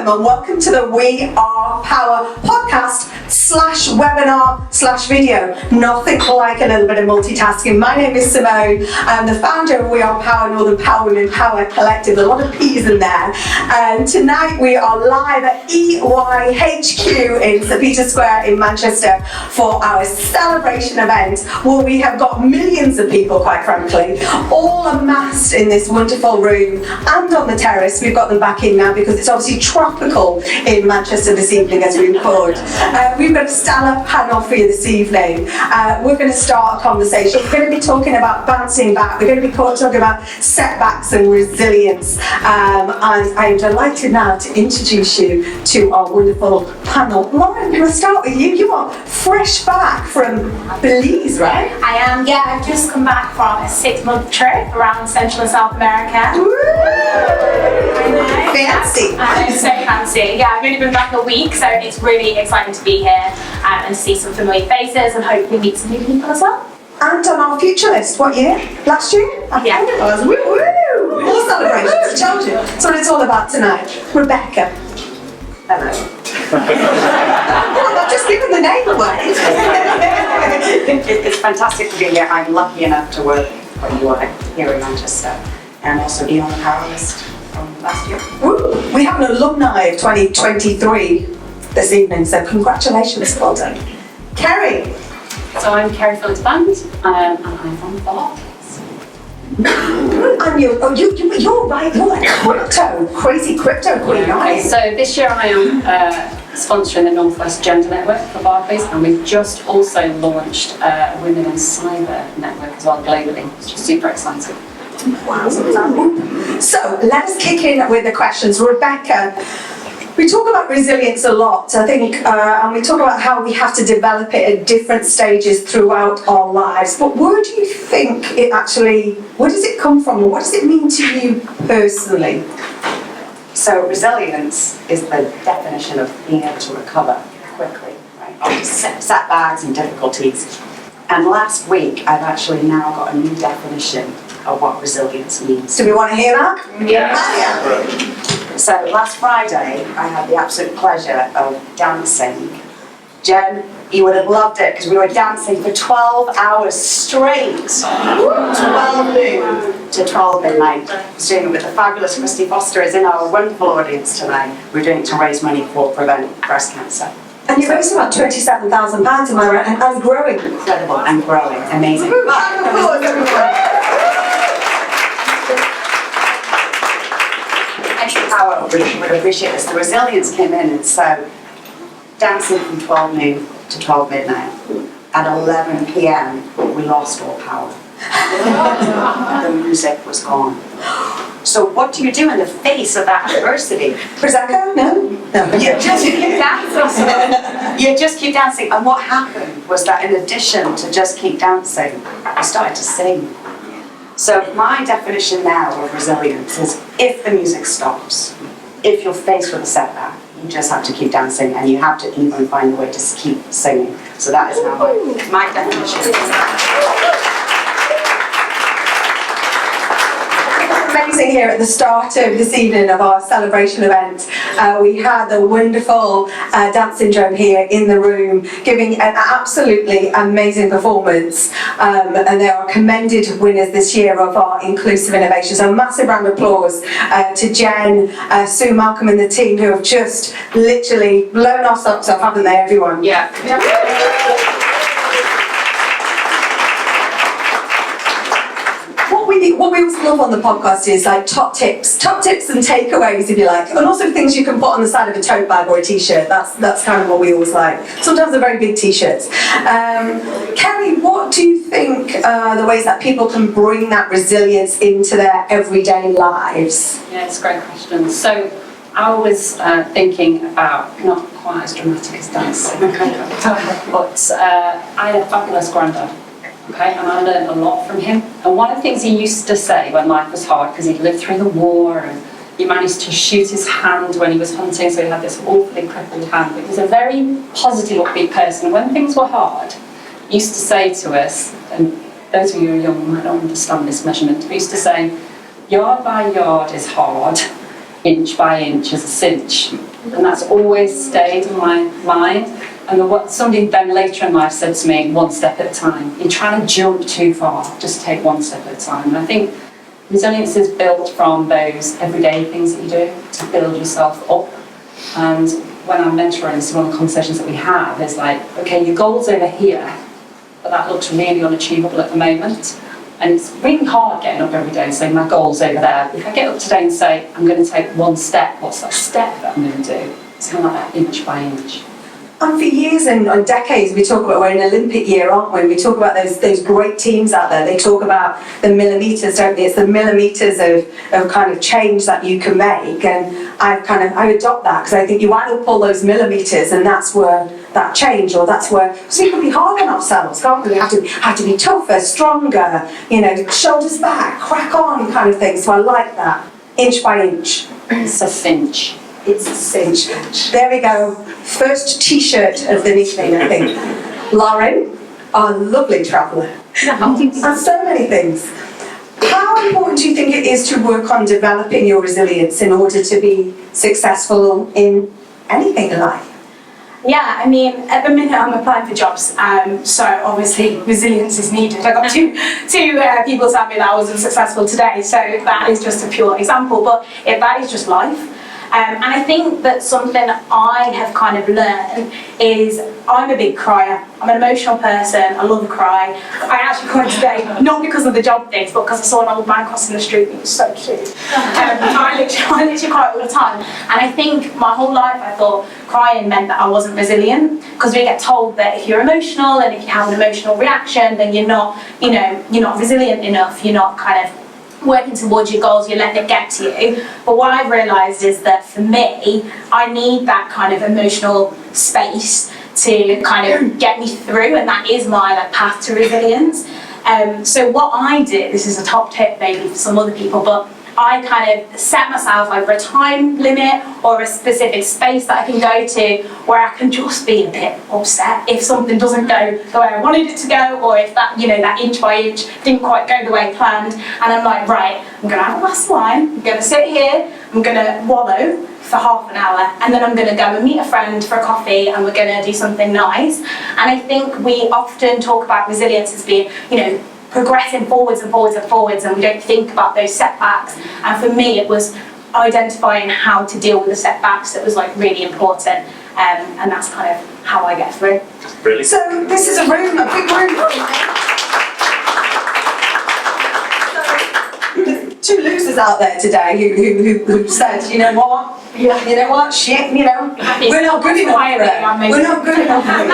and welcome to the We Are Power podcast /webinar /video. Nothing like a little bit of multitasking. My name is Simone. I'm the founder of We Are Power, Northern Power Women Power Collective. A lot of P's in there. And tonight we are live at EYHQ in St Peter's Square in Manchester for our celebration event, where we have got millions of people, quite frankly, all amassed in this wonderful room and on the terrace. We've got them back in now because it's obviously tropical in Manchester this evening as we record. We've got a stellar panel for you this evening. We're going to start a conversation. We're going to be talking about bouncing back. We're going to be talking about setbacks and resilience. And I am delighted now to introduce you to our wonderful panel. Lauren, we'll start with you. You are fresh back from Belize, right? I am, yeah. I've just come back from a 6-month trip around Central and South America. Woo! I know. Fancy. I know, so fancy. Yeah, I've only been back a week, so it's really exciting to be here and to see some familiar faces and hopefully meet some new people as well. And on our future list, what year? Last year? Yeah. Woo woo! More celebrations. I told you. That's what it's all about tonight. Rebecca. Hello. Well, I've just given the name away. It's fantastic to be here. I'm lucky enough to work for UI here in Manchester and also be on the panelist from last year. Woo. We have an alumni of 2023 this evening, so congratulations, well done. Kerry. So I'm Kerry Phillips-Band, and I'm from the Barclays. And you're right, you're like crazy crypto queen, aren't you? So this year I am sponsoring the Northwest Gender Network for Barclays, and we've just also launched a Women in Cyber network as well globally, which is super exciting. Wow. So let us kick in with the questions. Rebecca, we talk about resilience a lot, I think, and we talk about how we have to develop it at different stages throughout our lives. But where do you think it actually, where does it come from? What does it mean to you personally? So resilience is the definition of being able to recover quickly, right, after setbacks and difficulties. And last week, I've actually now got a new definition of what resilience means. Do we want to hear that? Yeah. So last Friday, I had the absolute pleasure of dancing. Jen, you would have loved it because we were dancing for 12 hours straight. 12 noon to 12 midnight. I was doing it with the fabulous Christy Foster is in our wonderful audience tonight. We're doing it to raise money for prevent breast cancer. And you're raising about £27,000, am I right? And growing. Incredible and growing. Amazing. Power would appreciate this. The resilience came in, and so dancing from 12 noon to 12 midnight. At 11 p.m. we lost all power. The music was gone. So what do you do in the face of that adversity? Prosecco? No. You just keep dancing. You just keep dancing. And what happened was that in addition to just keep dancing, I started to sing. So my definition now of resilience is if the music stops, if you're faced with a setback, you just have to keep dancing and you have to even find a way to keep singing. So that is now my definition. Amazing here at the start of this evening of our celebration event. We had a wonderful dance syndrome here in the room giving an absolutely amazing performance, and they are commended winners this year of our inclusive innovations. So a massive round of applause to Jen, Sue, Malcolm and the team who have just literally blown our socks off, haven't they, everyone? Yeah. What we always love on the podcast is like top tips and takeaways, if you like, and also things you can put on the side of a tote bag or a t-shirt. That's kind of what we always like. Sometimes they're very big t-shirts. Kerry, what do you think the ways that people can bring that resilience into their everyday lives? Yeah, it's a great question. So I was thinking about, not quite as dramatic as dancing, but I had a fabulous granddad. Okay, and I learned a lot from him. And one of the things he used to say when life was hard, because he'd lived through the war and he managed to shoot his hand when he was hunting, so he had this awfully crippled hand. But he was a very positive, upbeat person. When things were hard, he used to say to us, and those of you who are young might not understand this measurement, but he used to say, yard by yard is hard, inch by inch is a cinch. And that's always stayed in my mind. And what somebody then later in life said to me, one step at a time. You're trying to jump too far, just take one step at a time. And I think resilience is built from those everyday things that you do to build yourself up. And when I'm mentoring, so one of the conversations that we have is like, okay, your goal's over here, but that looks really unachievable at the moment. And it's really hard getting up every day and saying, my goal's over there. If I get up today and say, I'm going to take one step, what's that step that I'm going to do? It's kind of like that inch by inch. And for years and decades, we talk about, we're in Olympic year, aren't we? We talk about those great teams out there. They talk about the millimetres, don't they? It's the millimetres of kind of change that you can make. And I adopt that, because I think you add up all those millimetres, and that's where that change, or that's where, so we can be hard on ourselves, can't we? We have to be tougher, stronger, shoulders back, crack on kind of thing. So I like that, inch by inch. It's a cinch. It's a cinch. There we go. First T-shirt of the evening, I think. Lauren, our lovely traveller. And so many things. How important do you think it is to work on developing your resilience in order to be successful in anything in life? Yeah, I mean, at the minute I'm applying for jobs, so obviously resilience is needed. I got two people tell me that I wasn't successful today, so that is just a pure example, but that is just life. And I think that something I have kind of learned is I'm a big crier. I'm an emotional person. I love a cry. I actually cried today, not because of the job things, but because I saw an old man crossing the street. It was so cute. I literally cry all the time. And I think my whole life I thought crying meant that I wasn't resilient, because we get told that if you're emotional and if you have an emotional reaction, then you're not resilient enough. You're not kind of working towards your goals, you're letting it get to you. But what I've realised is that for me, I need that kind of emotional space to kind of get me through, and that is my path to resilience. So what I did, this is a top tip maybe for some other people, but I kind of set myself over a time limit or a specific space that I can go to where I can just be a bit upset if something doesn't go the way I wanted it to go, or if that, that inch by inch didn't quite go the way planned. And I'm like, right, I'm going to have a glass of wine, I'm going to sit here, I'm going to wallow for half an hour, and then I'm going to go and meet a friend for a coffee, and we're going to do something nice. And I think we often talk about resilience as being, progressing forwards and forwards and forwards, and we don't think about those setbacks. And for me, it was identifying how to deal with the setbacks that was really important, and that's kind of how I get through. Really? So this is a room, a big room. There's two losers out there today who said, you know what? Yeah. You know what? Shit, we're not good enough for it. We're not good enough for it.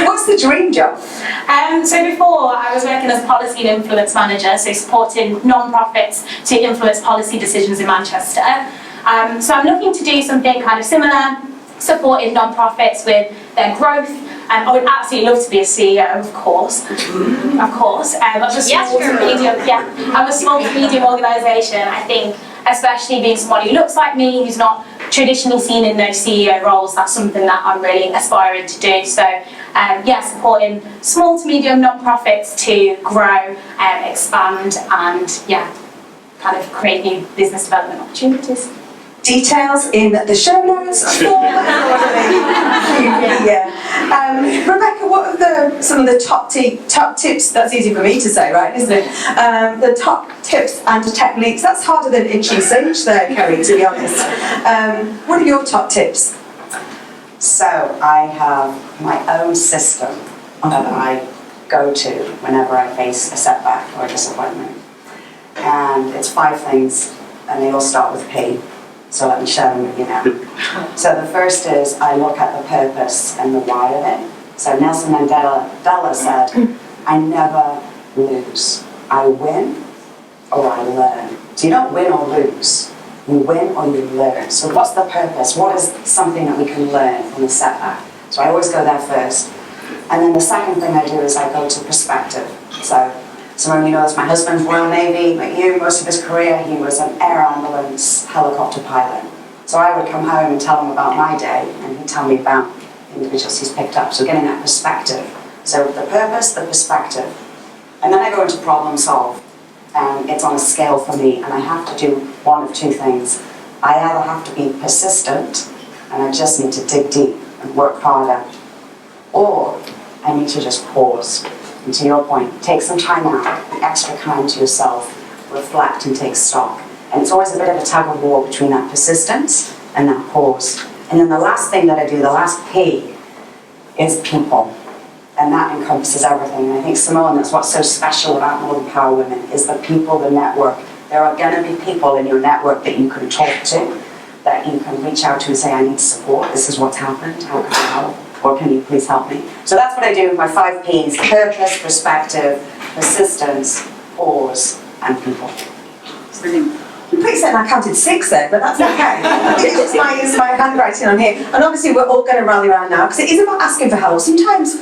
What's the dream job? So before, I was working as policy and influence manager, so supporting non-profits to influence policy decisions in Manchester. So I'm looking to do something kind of similar, supporting non-profits with their growth. I would absolutely love to be a CEO, of course. Of course. I'm a small to medium organisation. I think, especially being someone who looks like me, who's not traditionally seen in those CEO roles, that's something that I'm really aspiring to do. So, supporting small to medium non-profits to grow, expand, and kind of create new business development opportunities. Details in the show notes. Rebecca, what are some of the top tips? That's easy for me to say, right, isn't it? The top tips and techniques. That's harder than inch and cinch there, Kerry, to be honest. What are your top tips? So I have my own system that I go to whenever I face a setback or a disappointment. And it's 5 things, and they all start with P. So let me share them with you now. So the first is I look at the purpose and the why of it. So Nelson Mandela said, I never lose. I win or I learn. So you don't win or lose. You win or you learn. So what's the purpose? What is something that we can learn from the setback? So I always go there first. And then the second thing I do is I go to perspective. So some of you know this, my husband's Royal Navy, like you, most of his career, he was an air ambulance helicopter pilot. So I would come home and tell him about my day, and he'd tell me about individuals he's picked up. So getting that perspective. So the purpose, the perspective. And then I go into problem solve. And it's on a scale for me, and I have to do one of 2 things. I either have to be persistent and I just need to dig deep and work harder. Or I need to just pause. And to your point, take some time out, be extra kind to yourself, reflect and take stock. And it's always a bit of a tug of war between that persistence and that pause. And then the last thing that I do, the last P, is people. And that encompasses everything. And I think, Simone, that's what's so special about More Than Power Women, is the people, the network. There are going to be people in your network that you can talk to, that you can reach out to and say, I need support, this is what's happened, how can I help? Or can you please help me? So that's what I do with my 5 Ps: purpose, perspective, persistence, pause, and people. It's brilliant. I'm pretty certain I counted 6 there, but that's okay. I think it's just my handwriting on here. And obviously we're all going to rally around now, because it is about asking for help. Sometimes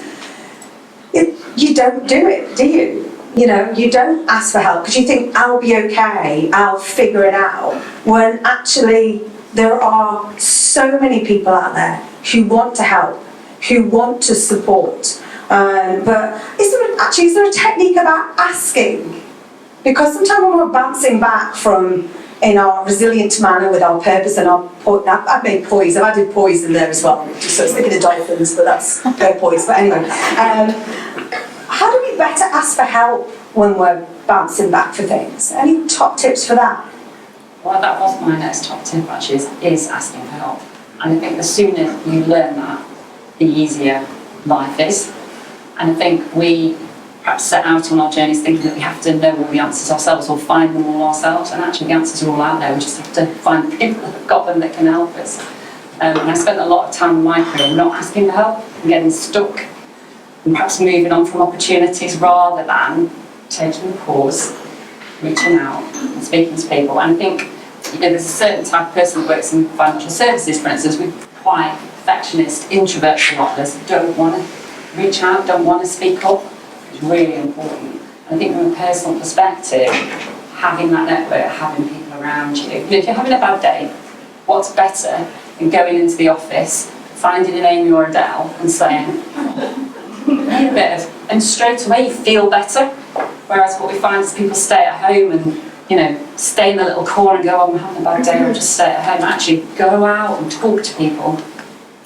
you don't do it, do you? You know, you don't ask for help because you think, I'll be okay, I'll figure it out. When actually there are so many people out there who want to help, who want to support. But is there a technique about asking? Because sometimes when we're bouncing back from, in our resilient manner with our purpose and our, I've made poise, I've added poise in there as well. Just so I was thinking of dolphins, but that's no poise. But anyway, how do we better ask for help when we're bouncing back for things? Any top tips for that? Well, that was my next top tip, actually, is asking for help. And I think the sooner you learn that, the easier life is. And I think we perhaps set out on our journeys thinking that we have to know all the answers ourselves or find them all ourselves, and actually the answers are all out there. We just have to find the people that have got them that can help us. And I spent a lot of time in my career not asking for help and getting stuck and perhaps moving on from opportunities rather than taking a pause, reaching out and speaking to people. And I think there's a certain type of person that works in financial services, for instance, with quite perfectionist, introverts a lot, that don't want to reach out, don't want to speak up. It's really important. And I think from a personal perspective, having that network, having people around you. If you're having a bad day, what's better than going into the office, finding an Amy or Adele and saying, need a bit of, and straight away you feel better. Whereas what we find is people stay at home and, stay in the little corner and go, oh, I'm having a bad day, I'll just stay at home. Actually, go out and talk to people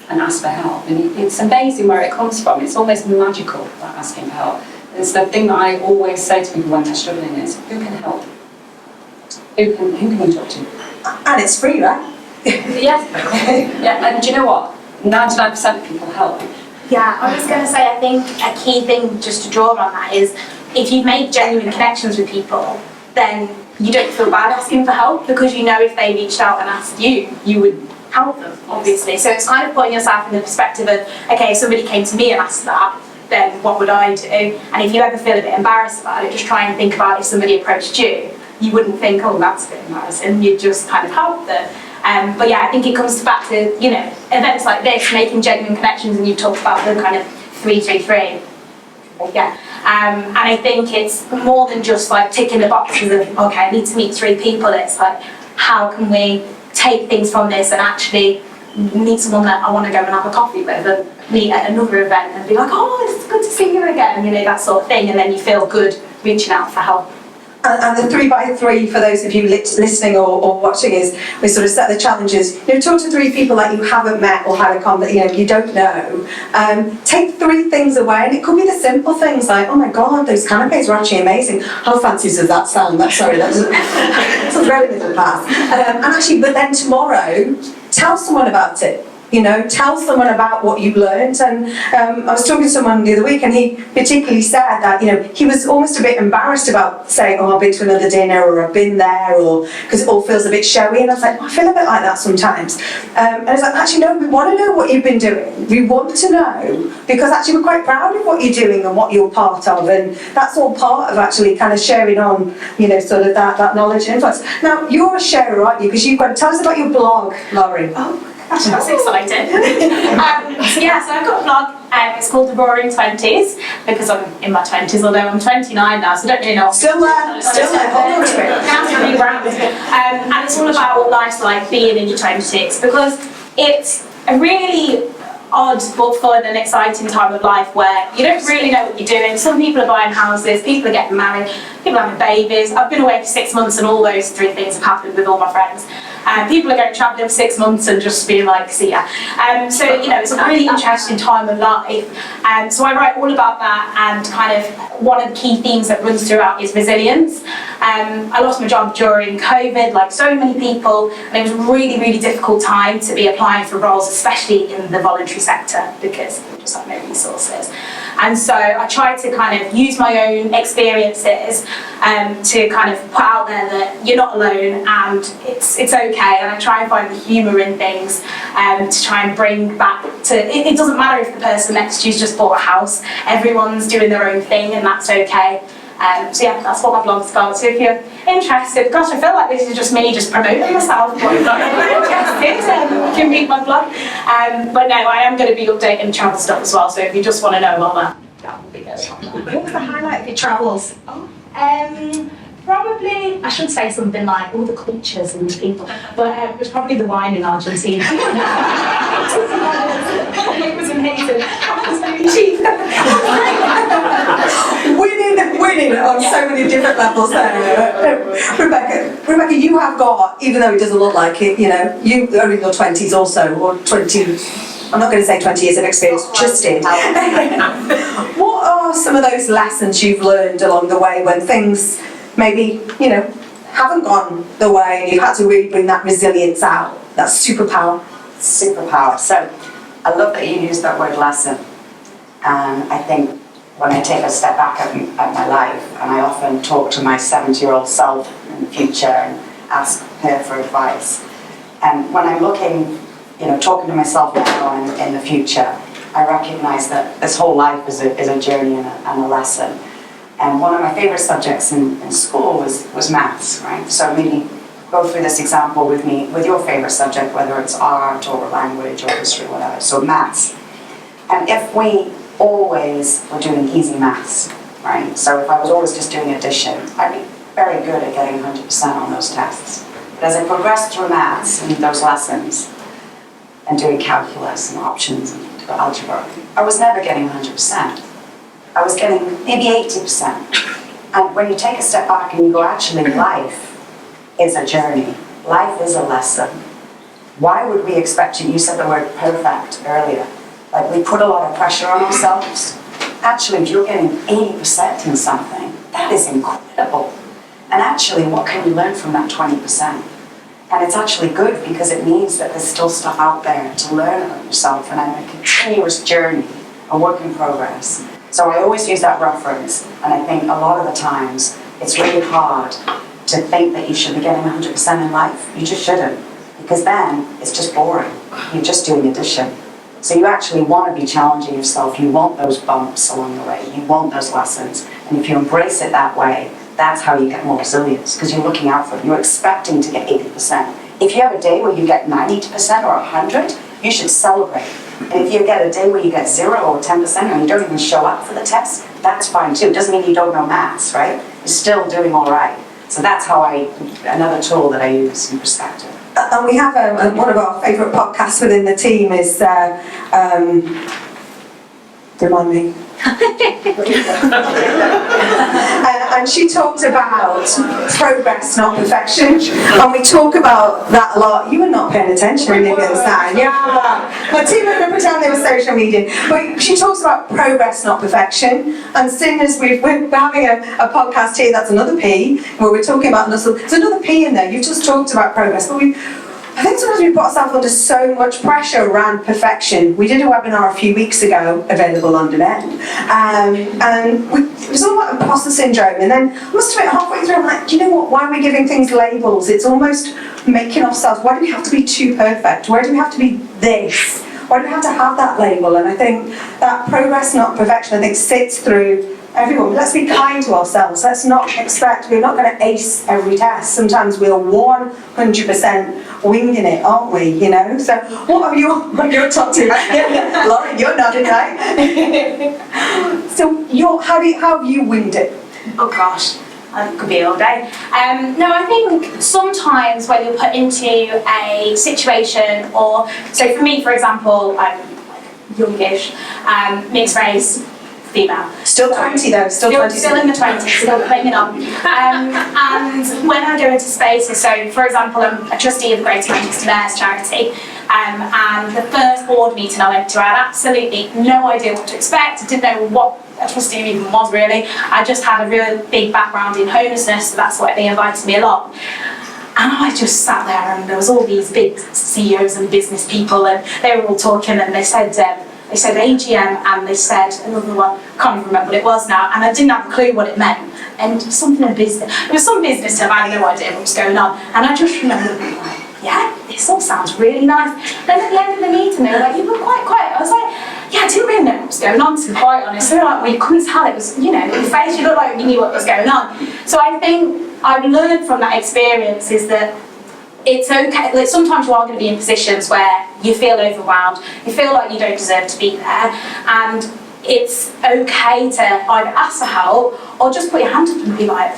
and ask for help. And it's amazing where it comes from. It's almost magical, that asking for help. It's the thing that I always say to people when they're struggling is, who can help? Who can you talk to? And it's free, right? Yeah, and do you know what? 99% of people help. Yeah, I was going to say, I think a key thing just to draw on that is, if you've made genuine connections with people, then you don't feel bad asking for help, because you know if they reached out and asked you, you would help them, obviously. So it's kind of putting yourself in the perspective of, okay, if somebody came to me and asked that, then what would I do? And if you ever feel a bit embarrassed about it, just try and think about if somebody approached you, you wouldn't think, oh, that's a bit embarrassing, you'd just kind of help them. But yeah, I think it comes back to, events like this, making genuine connections, and you talked about the kind of 333. Yeah. And I think it's more than just like ticking the boxes of, okay, I need to meet 3 people. It's like, how can we take things from this and actually meet someone that I want to go and have a coffee with, and meet at another event and be like, oh, it's good to see you again, that sort of thing. And then you feel good reaching out for help. And the 3x3, for those of you listening or watching, is we sort of set the challenges. Talk to 3 people that you haven't met or had a conversation, you don't know. Take 3 things away, and it could be the simple things like, oh my God, those canapes were actually amazing. How fancy does that sound? That's very middle class. And actually, but then tomorrow, tell someone about it. Tell someone about what you've learned. And I was talking to someone the other week, and he particularly said that, he was almost a bit embarrassed about saying, oh, I've been to another dinner, or I've been there, or because it all feels a bit showy. And I was like, I feel a bit like that sometimes. And I was like, actually, no, we want to know what you've been doing. We want to know, because actually we're quite proud of what you're doing and what you're part of. And that's all part of actually kind of sharing on, sort of that knowledge and influence. Now, you're a sharer, aren't you? Because you've got to tell us about your blog, Laurie. Oh. That's exciting. So I've got a blog, it's called The Roaring 20s, because I'm in my 20s, although I'm 29 now, so I don't really know. Still there, hold on to it. And it's all about what life's like being in your 20s, because it's a really odd but fun and exciting time of life where you don't really know what you're doing. Some people are buying houses, people are getting married, people are having babies. I've been away for 6 months and all those 3 things have happened with all my friends. People are going travelling for 6 months and just being like, see ya. So, it's a really interesting time of life. So I write all about that, and kind of one of the key themes that runs throughout is resilience. I lost my job during COVID, like so many people, and it was a really, really difficult time to be applying for roles, especially in the voluntary sector, because we just have no resources. And so I tried to kind of use my own experiences to kind of put out there that you're not alone and it's okay. And I try and find the humour in things to try and bring back to, it doesn't matter if the person next to you's just bought a house, everyone's doing their own thing and that's okay. So yeah, that's what my blog's about. So if you're interested, gosh, I feel like this is just me just promoting myself, but if you're interested, you can read my blog. But no, I am going to be updating travel stuff as well, so if you just want to know about that would be good. What was the highlight of your travels? Probably, I should say something like all the cultures and the people, but it was probably the wine in Argentina. It was amazing. It was really cheap. Winning on so many different levels there. Rebecca, you have got, even though it doesn't look like it, you are in your 20s also, or 20, I'm not going to say 20 years of experience, just in. What are some of those lessons you've learned along the way when things maybe, haven't gone the way and you've had to really bring that resilience out, that superpower? Superpower. So I love that you used that word lesson. And I think when I take a step back at my life, and I often talk to my 70-year-old self in the future and ask her for advice. And when I'm looking, talking to myself now and in the future, I recognise that this whole life is a journey and a lesson. And one of my favourite subjects in school was maths, right? So maybe go through this example with me, with your favourite subject, whether it's art or language or history, whatever. So maths. And if we always were doing easy maths, right? So if I was always just doing addition, I'd be very good at getting 100% on those tests. But as I progressed through maths and those lessons, and doing calculus and options and algebra, I was never getting 100%. I was getting maybe 80%. And when you take a step back and you go, actually, life is a journey. Life is a lesson. Why would we expect you said the word perfect earlier. Like we put a lot of pressure on ourselves. Actually, if you're getting 80% in something, that is incredible. And actually, what can you learn from that 20%? And it's actually good because it means that there's still stuff out there to learn about yourself, and I'm a continuous journey, a work in progress. So I always use that reference, and I think a lot of the times it's really hard to think that you should be getting 100% in life. You just shouldn't, because then it's just boring. You're just doing addition. So you actually want to be challenging yourself. You want those bumps along the way. You want those lessons. And if you embrace it that way, that's how you get more resilience, because you're looking out for it. You're expecting to get 80%. If you have a day where you get 90% or 100, you should celebrate. And if you get a day where you get 0 or 10% and you don't even show up for the test, that's fine too. It doesn't mean you don't know maths, right? You're still doing all right. So that's how another tool that I use in perspective. And we have one of our favourite podcasts within the team is, remind me. And she talked about progress, not perfection. And we talk about that a lot. You were not paying attention on the other side. Yeah. My team were going to pretend they were social media. But she talks about progress, not perfection. And soon as we're having a podcast here, that's another P, where we're talking about there's another P in there. You've just talked about progress. But I think sometimes we put ourselves under so much pressure around perfection. We did a webinar a few weeks ago, available on demand, and it was all about imposter syndrome. And then I must admit, halfway through, I'm like, do you know what? Why are we giving things labels? It's almost making ourselves. Why do we have to be too perfect? Why do we have to be this? Why do we have to have that label? And I think that progress, not perfection, I think sits through everyone. Let's be kind to ourselves. Let's not expect, we're not going to ace every test. Sometimes we're 100% winging it, aren't we? So what are your top two? Yeah. Lauren, you're nodding, right? So how have you winged it? Oh gosh, it could be all day. No, I think sometimes when you're put into a situation, so for me, for example, I'm youngish, mixed race, female. Still 20 though, still 20. Still in the 20s, still clinging on. And when I go into spaces, so for example, I'm a trustee of the Greater Manchester Mayor's charity, and the first board meeting I went to, I had absolutely no idea what to expect. I didn't know what a trustee even was really. I just had a real big background in homelessness, so that's why they invited me along. And I just sat there, and there was all these big CEOs and business people, and they were all talking, and they said AGM, and they said another one, can't even remember what it was now, and I didn't have a clue what it meant. And something in business, it was some business term, I had no idea what was going on. And I just remember being like, yeah, this all sounds really nice. Then at the end of the meeting, they were like, you were quite quiet. I was like, yeah, I didn't really know what was going on, to be quite honest. They were like, well, you couldn't tell, it was, you know, your face, you looked like you knew what was going on. So I think I've learned from that experience is that it's okay, like sometimes you are going to be in positions where you feel overwhelmed, you feel like you don't deserve to be there, and it's okay to either ask for help or just put your hand up and be like,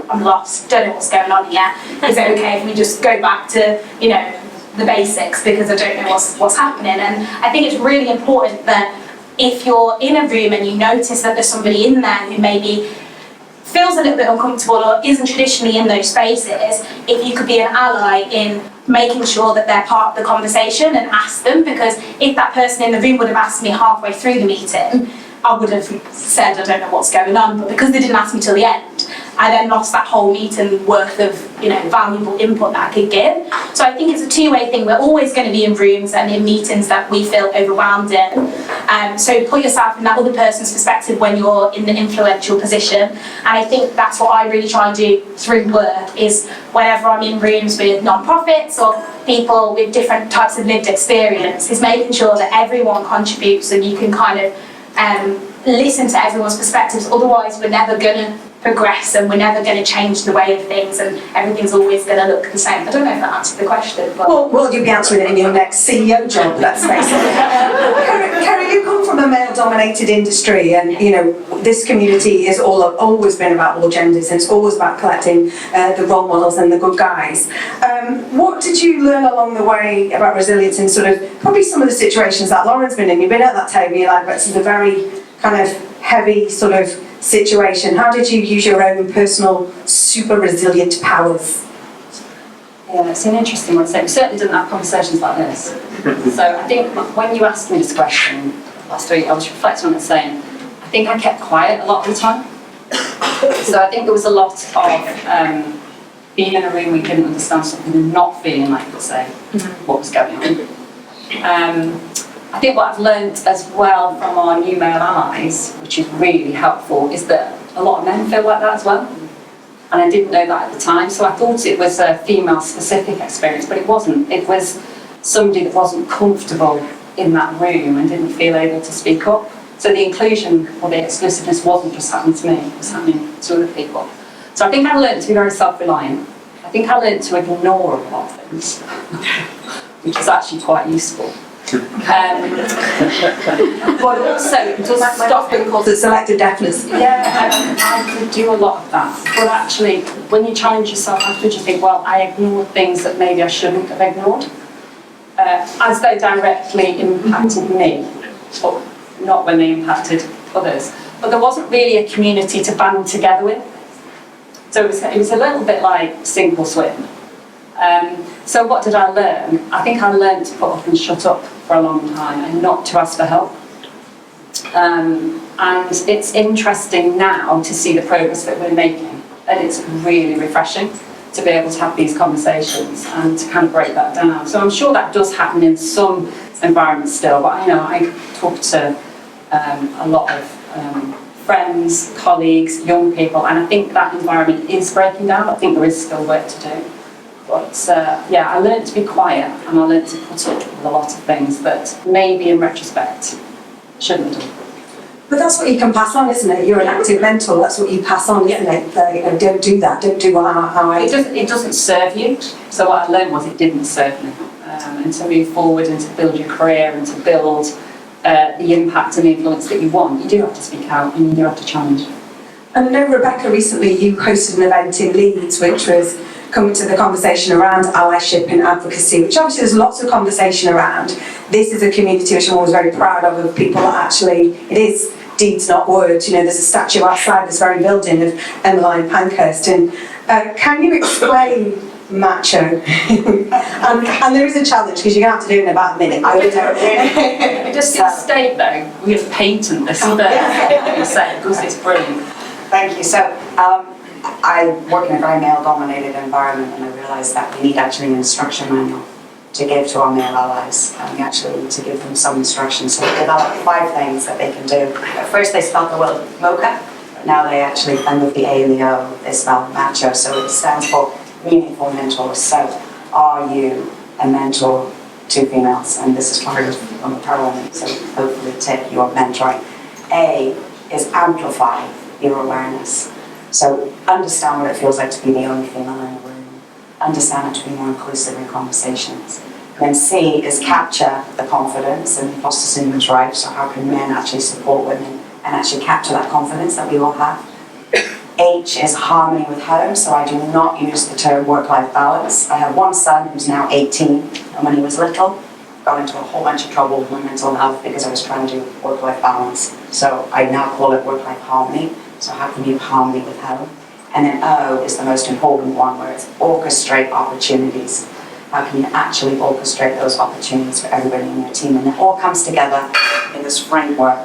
I'm lost, don't know what's going on here. Is it okay if we just go back to, you know, the basics, because I don't know what's happening? And I think it's really important that if you're in a room and you notice that there's somebody in there who maybe feels a little bit uncomfortable or isn't traditionally in those spaces, if you could be an ally in making sure that they're part of the conversation and ask them, because if that person in the room would have asked me halfway through the meeting, I would have said I don't know what's going on, but because they didn't ask me till the end, I then lost that whole meeting worth of, you know, valuable input that I could give. So I think it's a two-way thing. We're always going to be in rooms and in meetings that we feel overwhelmed in. So put yourself in that other person's perspective when you're in the influential position. And I think that's what I really try and do through work, is whenever I'm in rooms with non-profits or people with different types of lived experience, is making sure that everyone contributes and you can kind of listen to everyone's perspectives. Otherwise we're never going to progress and we're never going to change the way of things, and everything's always going to look the same. I don't know if that answered the question, but... Well, you'll be answering it in your next CEO job, let's face it. Kerry, you come from a male-dominated industry, and you know this community is always been about all genders, and it's always about collecting the role models and the good guys. What did you learn along the way about resilience in sort of probably some of the situations that Lauren's been in? You've been at that table, you're like, it's a very kind of heavy sort of situation. How did you use your own personal super resilient powers? Yeah, it's an interesting one. So we certainly didn't have conversations like this. So I think when you asked me this question last week, I was reflecting on it saying, I think I kept quiet a lot of the time. So I think there was a lot of being in a room where you didn't understand something and not feeling like you could say what was going on. I think what I've learned as well from our new male allies, which is really helpful, is that a lot of men feel like that as well. And I didn't know that at the time, so I thought it was a female-specific experience, but it wasn't. It was somebody that wasn't comfortable in that room and didn't feel able to speak up. So the inclusion or the exclusiveness wasn't just happening to me, it was happening to other people. So I think I learned to be very self-reliant. I think I learned to ignore a lot of things, which is actually quite useful. But also it does stop being called the selective deafness. Yeah, I could do a lot of that. But actually, when you challenge yourself afterwards, you think, well, I ignored things that maybe I shouldn't have ignored, as they directly impacted me, but not when they impacted others. But there wasn't really a community to band together with. So it was a little bit like sink or swim. So what did I learn? I think I learned to put up and shut up for a long time and not to ask for help. And it's interesting now to see the progress that we're making, and it's really refreshing to be able to have these conversations and to kind of break that down. So I'm sure that does happen in some environments still, but I talk to a lot of friends, colleagues, young people, and I think that environment is breaking down. I think there is still work to do. But I learned to be quiet, and I learned to put up with a lot of things that maybe in retrospect shouldn't have done. But that's what you can pass on, isn't it? You're an active mentor, that's what you pass on, isn't it? Don't do that, don't do how I... It doesn't serve you. So what I learned was it didn't serve me. And to move forward and to build your career and to build the impact and the influence that you want, you do have to speak out and you do have to challenge. And I know, Rebecca, recently you hosted an event in Leeds which was coming to the conversation around allyship and advocacy, which obviously there's lots of conversation around. This is a community which I'm always very proud of people that actually, it is deeds, not words. You know, there's a statue outside this very building of Emmeline Pankhurst. And can you explain macho? and there is a challenge because you're going to have to do it in about a minute. I'm just going to state though, we're going to patent this that you said because it's brilliant. Thank you. So I work in a very male-dominated environment, and I realised that we need actually an instruction manual to give to our male allies, and we actually need to give them some instructions. So we developed 5 things that they can do. At first they spelled the word mocha, but now they actually, and with the A and the O, they spell macho. So it stands for meaningful mentors. So are you a mentor to females? And this is part of the Parliament, so hopefully tip your mentoring. A is amplify your awareness. So understand what it feels like to be the only female in the room. Understand it to be more inclusive in conversations. And then C is capture the confidence, and imposter syndrome is right, so how can men actually support women and actually capture that confidence that we all have? H is harmony with home, so I do not use the term work-life balance. I have one son who's now 18, and when he was little, got into a whole bunch of trouble with my mental health because I was trying to do work-life balance. So I now call it work-life harmony. So how can you have harmony with home? And then O is the most important one, where it's orchestrate opportunities. How can you actually orchestrate those opportunities for everybody in your team? And it all comes together in this framework.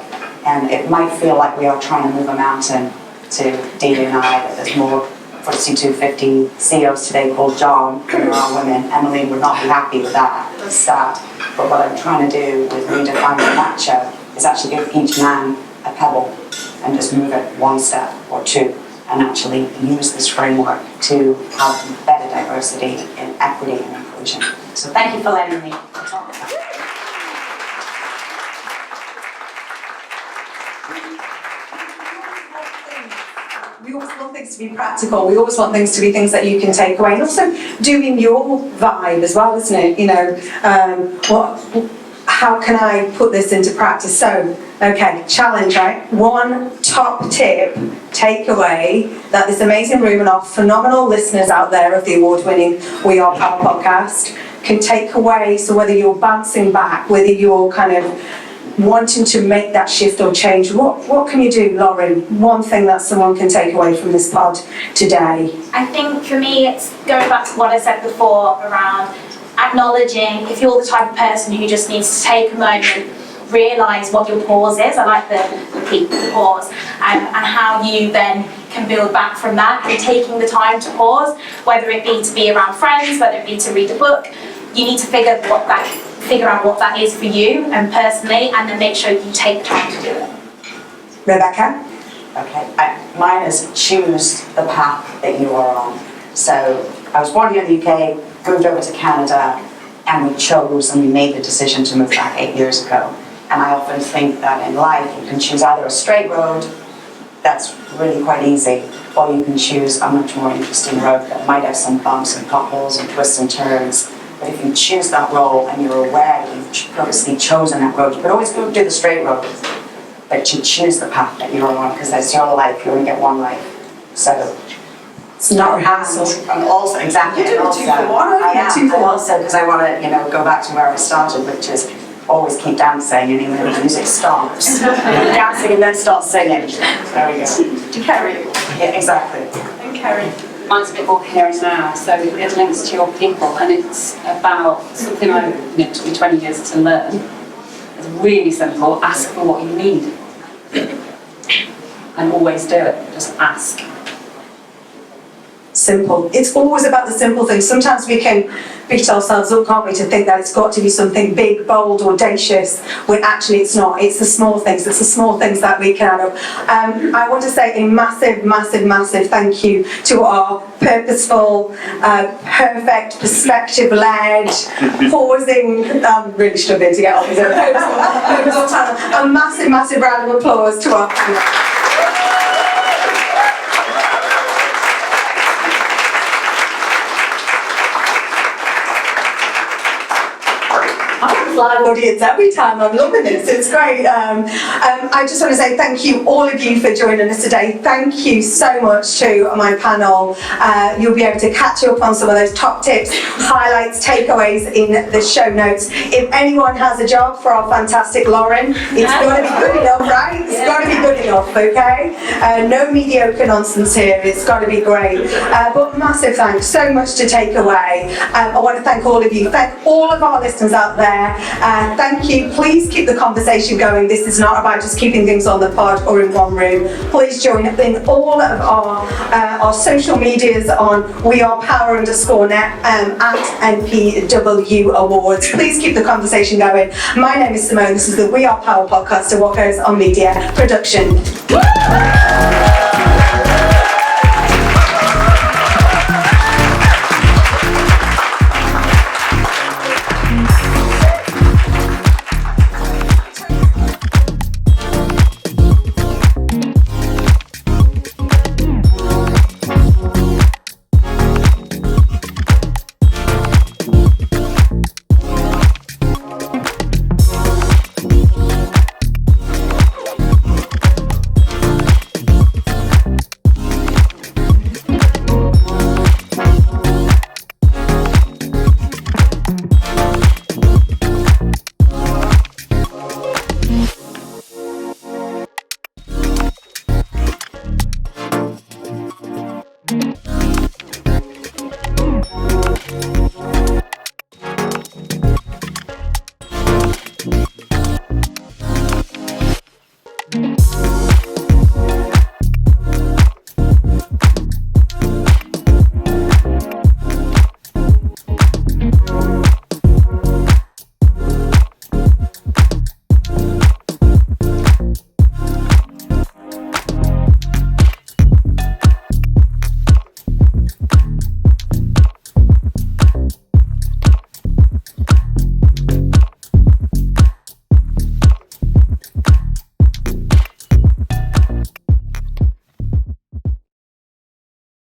And it might feel like we are trying to move a mountain to Dee and I, that there's more FTSE 250 CEOs today called John than there are women. Emily would not be happy with that start. But what I'm trying to do with redefining macho is actually give each man a pebble and just move it one step or two, and actually use this framework to have better diversity and equity and inclusion. So thank you for letting me talk about that. We always want things to be practical. We always want things to be things that you can take away, and also doing your vibe as well, isn't it? You know, how can I put this into practice? So, okay, challenge, right? One top tip, takeaway, that this amazing room and our phenomenal listeners out there of the award-winning We Are Power podcast can take away. So whether you're bouncing back, whether you're kind of wanting to make that shift or change, what can you do, Lauren? One thing that someone can take away from this pod today. I think for me, it's going back to what I said before around acknowledging if you're the type of person who just needs to take a moment, realise what your pause is. I like the peak, the pause, and how you then can build back from that, and taking the time to pause, whether it be to be around friends, whether it be to read a book. You need to figure out what that is for you and personally, and then make sure you take the time to do it. Rebecca? Okay, mine is choose the path that you are on. So I was born here in the UK, moved over to Canada, and we chose and we made the decision to move back 8 years ago. And I often think that in life you can choose either a straight road, that's really quite easy, or you can choose a much more interesting road that might have some bumps and potholes and twists and turns. But if you choose that role and you're aware that you've purposely chosen that road, you could always go do the straight road, but you choose the path that you're on, because that's your life, you only get one life. So it's not a hassle. And also, exactly. You're doing 2 for 1, aren't you? 2 for 1. And also, because I want to, go back to where I started, which is always keep dancing, and even when the music stops, dancing and then start singing. There we go. To carry. Yeah, exactly. And carry. Mine's a bit more here and now, so it links to your people, and it's about something it took me 20 years to learn. It's really simple: ask for what you need, and always do it. Just ask. Simple. It's always about the simple things. Sometimes we can beat ourselves up, can't we, to think that it's got to be something big, bold, audacious, when actually it's not. It's the small things. It's the small things that we can add up. I want to say a massive, massive, massive thank you to our purposeful, perfect, perspective-led, pausing, I'm really struggling to get off with it, purposeful panel. A massive, massive round of applause to our panel. live audience every time. I'm loving this. It's great. I just want to say thank you, all of you, for joining us today. Thank you so much to my panel. You'll be able to catch up on some of those top tips, highlights, takeaways in the show notes. If anyone has a job for our fantastic Lauren, it's got to be good enough, right? It's got to be good enough, okay? No mediocre nonsense here. It's got to be great. But massive thanks. So much to take away. I want to thank all of you. Thank all of our listeners out there. Thank you. Please keep the conversation going. This is not about just keeping things on the pod or in one room. Please join up in all of our social medias on wearepower_net at NPW Awards. Please keep the conversation going. My name is Simone. This is the We Are Power podcast, and what goes on media production.